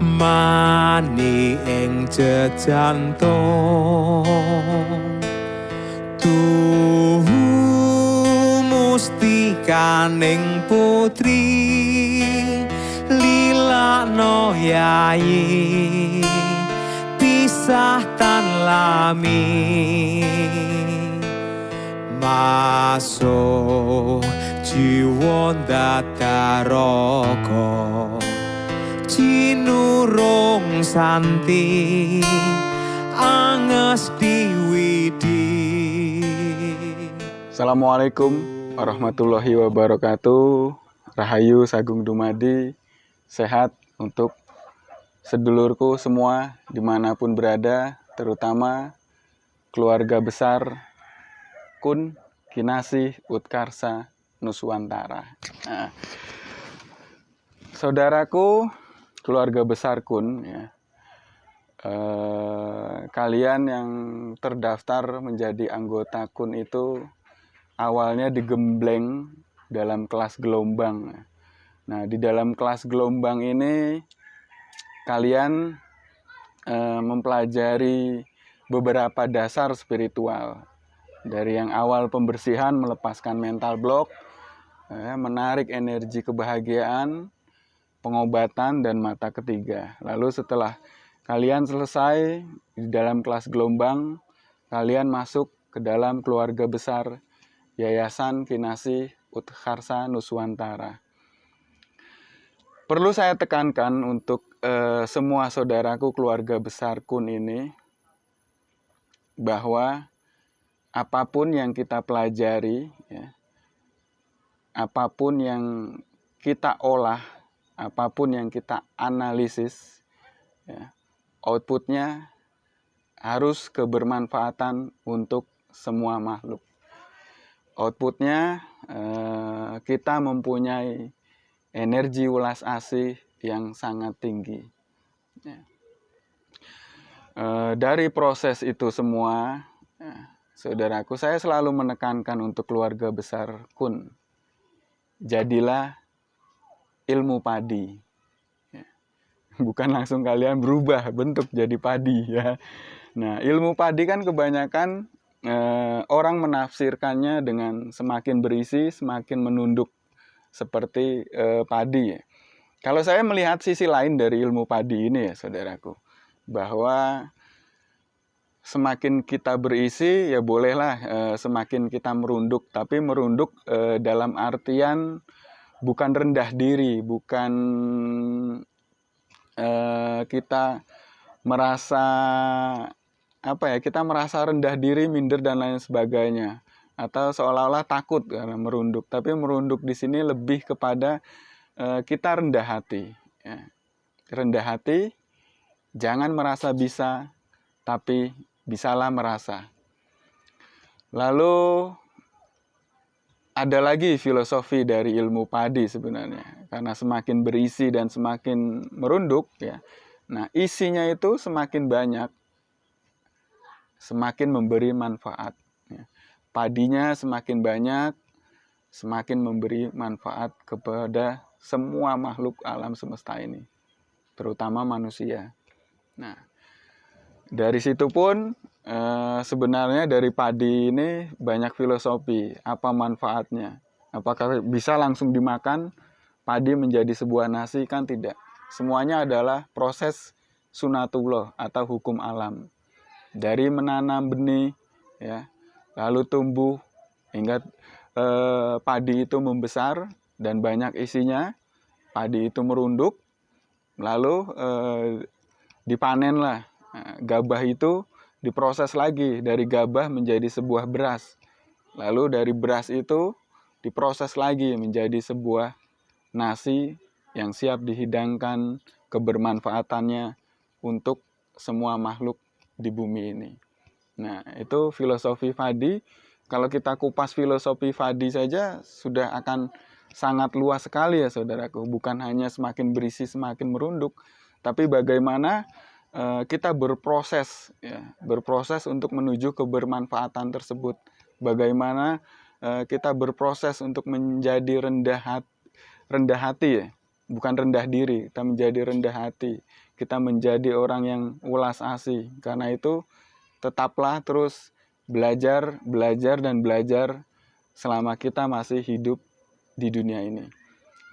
mani ing jejantung tuhu mustikaning putri lilakno yayi pisah tan lami masuk jiwa dataraka cinurung santi anges diwidi. Assalamualaikum warahmatullahi wabarakatuh. Rahayu sagung dumadi, sehat untuk sedulurku semua dimanapun berada, terutama keluarga besar Kun Kinasih Utkarsa Nuswantara. Nah, saudaraku, keluarga besar Kun, ya, kalian yang terdaftar menjadi anggota Kun itu awalnya digembleng dalam kelas gelombang. Nah, di dalam kelas gelombang ini kalian mempelajari beberapa dasar spiritual. Dari yang awal pembersihan, melepaskan mental block, menarik energi kebahagiaan, pengobatan, dan mata ketiga. Lalu setelah kalian selesai di dalam kelas gelombang, kalian masuk ke dalam keluarga besar Yayasan Kinasih Utkarsa Nuswantara. Perlu saya tekankan untuk semua saudaraku keluarga besar Kun ini, bahwa apapun yang kita pelajari, ya, apapun yang kita olah, apapun yang kita analisis, ya, outputnya harus kebermanfaatan untuk semua makhluk. Outputnya kita mempunyai energi welas asih yang sangat tinggi. Ya. Dari proses itu semua, ya, saudaraku, saya selalu menekankan untuk keluarga besar Kun, jadilah ilmu padi. Ya. Bukan langsung kalian berubah bentuk jadi padi, ya. Nah, ilmu padi kan kebanyakan orang menafsirkannya dengan semakin berisi, semakin menunduk seperti padi. Ya. Kalau saya melihat sisi lain dari ilmu padi ini, ya saudaraku, bahwa semakin kita berisi, ya bolehlah semakin kita merunduk. Tapi merunduk dalam artian bukan rendah diri, bukan kita merasa kita merasa rendah diri, minder dan lain sebagainya, atau seolah-olah takut karena merunduk. Tapi merunduk di sini lebih kepada kita rendah hati, ya. Rendah hati, jangan merasa bisa, tapi bisalah merasa. Lalu ada lagi filosofi dari ilmu padi sebenarnya, karena semakin berisi dan semakin merunduk, ya. Nah, isinya itu semakin banyak, semakin memberi manfaat. Ya. Padinya semakin banyak, semakin memberi manfaat kepada semua makhluk alam semesta ini, terutama manusia. Nah, dari situ pun sebenarnya dari padi ini banyak filosofi. Apa manfaatnya? Apakah bisa langsung dimakan padi menjadi sebuah nasi? Kan tidak. Semuanya adalah proses sunatullah atau hukum alam. Dari menanam benih, ya, lalu tumbuh hingga padi itu membesar dan banyak isinya, padi itu merunduk, lalu dipanenlah. Nah, gabah itu diproses lagi, dari gabah menjadi sebuah beras. Lalu dari beras itu diproses lagi menjadi sebuah nasi yang siap dihidangkan, kebermanfaatannya untuk semua makhluk di bumi ini. Nah, itu filosofi padi. Kalau kita kupas filosofi padi saja sudah akan sangat luas sekali, ya saudaraku. Bukan hanya semakin berisi semakin merunduk, tapi bagaimana kita berproses, ya, berproses untuk menuju kebermanfaatan tersebut. Bagaimana kita berproses untuk menjadi rendah hati, ya. bukan rendah diri, kita menjadi rendah hati, kita menjadi orang yang ulas asih. Karena itu tetaplah terus belajar, dan belajar selama kita masih hidup di dunia ini.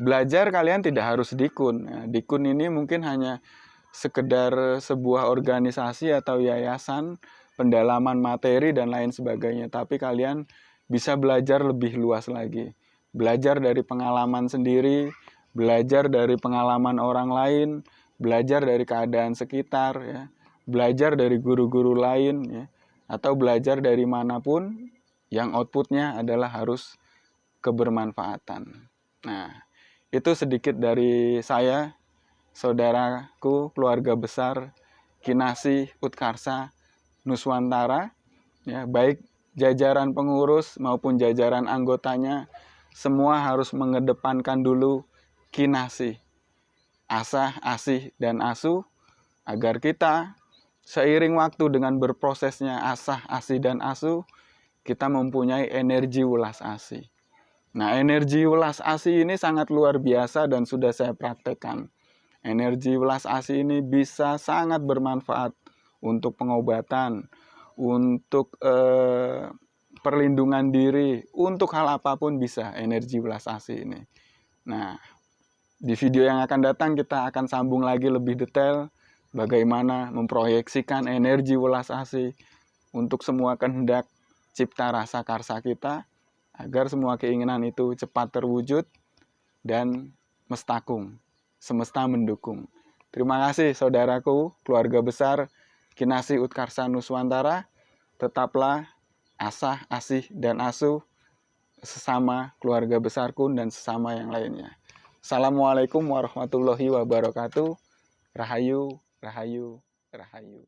Belajar kalian tidak harus dikun. Nah, dikun ini mungkin hanya sekedar sebuah organisasi atau yayasan, pendalaman materi dan lain sebagainya. Tapi kalian bisa belajar lebih luas lagi. Belajar dari pengalaman sendiri, belajar dari pengalaman orang lain, belajar dari keadaan sekitar, ya, belajar dari guru-guru lain, ya, atau belajar dari manapun yang outputnya adalah harus kebermanfaatan. Nah, itu sedikit dari saya, saudaraku, keluarga besar Kinasih Utkarsa Nuswantara, ya, baik jajaran pengurus maupun jajaran anggotanya, semua harus mengedepankan dulu kinasih, asah, asih, dan asuh, agar kita seiring waktu dengan berprosesnya asah, asih, dan asuh, kita mempunyai energi ulas asih. Nah, energi ulas asih ini sangat luar biasa dan sudah saya praktekkan. Energi ulas asih ini bisa sangat bermanfaat untuk pengobatan, untuk perlindungan diri, untuk hal apapun bisa energi ulas asih ini. Nah, di video yang akan datang kita akan sambung lagi lebih detail bagaimana memproyeksikan energi welas asih untuk semua kehendak cipta rasa karsa kita, agar semua keinginan itu cepat terwujud dan mestakung, semesta mendukung. Terima kasih saudaraku, keluarga besar Kinasih Utkarsa Nuswantara. Tetaplah asah, asih, dan asuh sesama keluarga besarku dan sesama yang lainnya. Assalamualaikum warahmatullahi wabarakatuh. Rahayu, rahayu, rahayu.